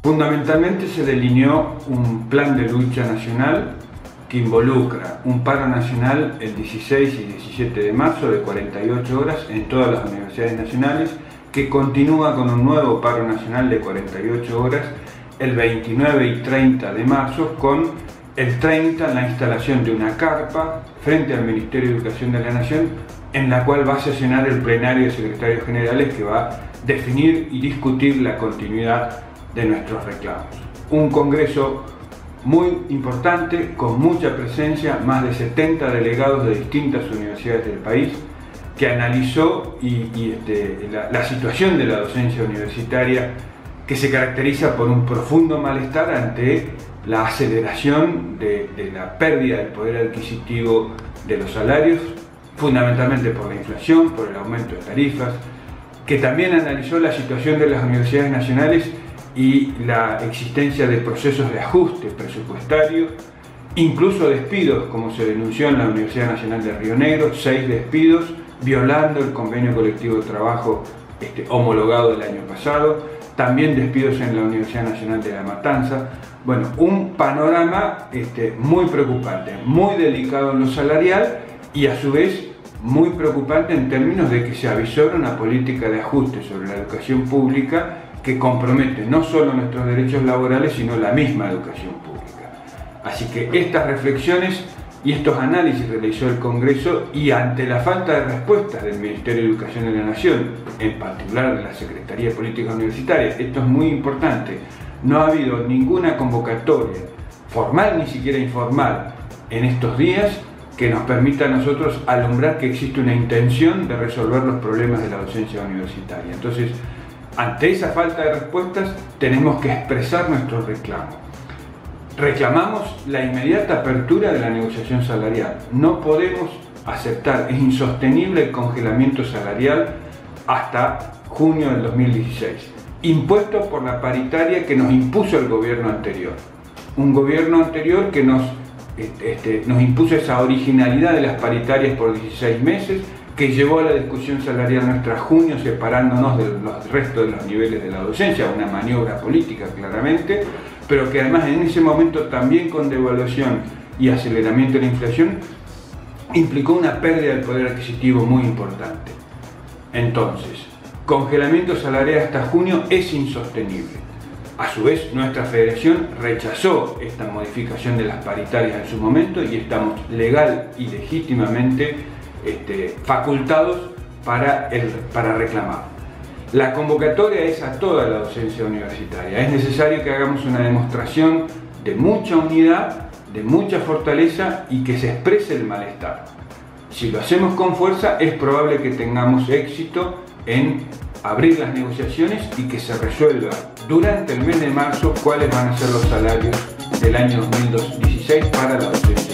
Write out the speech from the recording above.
Fundamentalmente se delineó un plan de lucha nacional que involucra un paro nacional el 16 y 17 de marzo de 48 horas en todas las universidades nacionales, que continúa con un nuevo paro nacional de 48 horas el 29 y 30 de marzo, con el 30 la instalación de una carpa frente al Ministerio de Educación de la Nación, en la cual va a sesionar el plenario de secretarios generales que va a definir y discutir la continuidad de nuestros reclamos. Un congreso muy importante, con mucha presencia, más de 70 delegados de distintas universidades del país, que analizó la situación de la docencia universitaria, que se caracteriza por un profundo malestar ante la aceleración de la pérdida del poder adquisitivo de los salarios, fundamentalmente por la inflación, por el aumento de tarifas, que también analizó la situación de las universidades nacionales y la existencia de procesos de ajuste presupuestario, incluso despidos, como se denunció en la Universidad Nacional de Río Negro, 6 despidos, violando el convenio colectivo de trabajo homologado del año pasado, también despidos en la Universidad Nacional de La Matanza. Bueno, un panorama muy preocupante, muy delicado en lo salarial y a su vez muy preocupante en términos de que se avisora una política de ajuste sobre la educación pública que compromete no solo nuestros derechos laborales, sino la misma educación pública. Así que estas reflexiones y estos análisis realizó el Congreso, y ante la falta de respuestas del Ministerio de Educación de la Nación, en particular de la Secretaría de Políticas Universitarias, esto es muy importante, no ha habido ninguna convocatoria formal ni siquiera informal en estos días que nos permita a nosotros alumbrar que existe una intención de resolver los problemas de la docencia universitaria. Entonces, ante esa falta de respuestas, tenemos que expresar nuestro reclamo. Reclamamos la inmediata apertura de la negociación salarial. No podemos aceptar, es insostenible el congelamiento salarial hasta junio del 2016, impuesto por la paritaria que nos impuso el gobierno anterior. Un gobierno anterior que nos impuso esa originalidad de las paritarias por 16 meses, que llevó a la discusión salarial nuestra junio, separándonos del resto de los niveles de la docencia, una maniobra política claramente, pero que además en ese momento también, con devaluación y aceleramiento de la inflación, implicó una pérdida del poder adquisitivo muy importante. Entonces, congelamiento salarial hasta junio es insostenible. A su vez, nuestra federación rechazó esta modificación de las paritarias en su momento y estamos legal y legítimamente facultados para reclamar. La convocatoria es a toda la docencia universitaria. Es necesario que hagamos una demostración de mucha unidad, de mucha fortaleza y que se exprese el malestar. Si lo hacemos con fuerza, es probable que tengamos éxito en abrir las negociaciones y que se resuelva durante el mes de marzo cuáles van a ser los salarios del año 2016 para la docencia.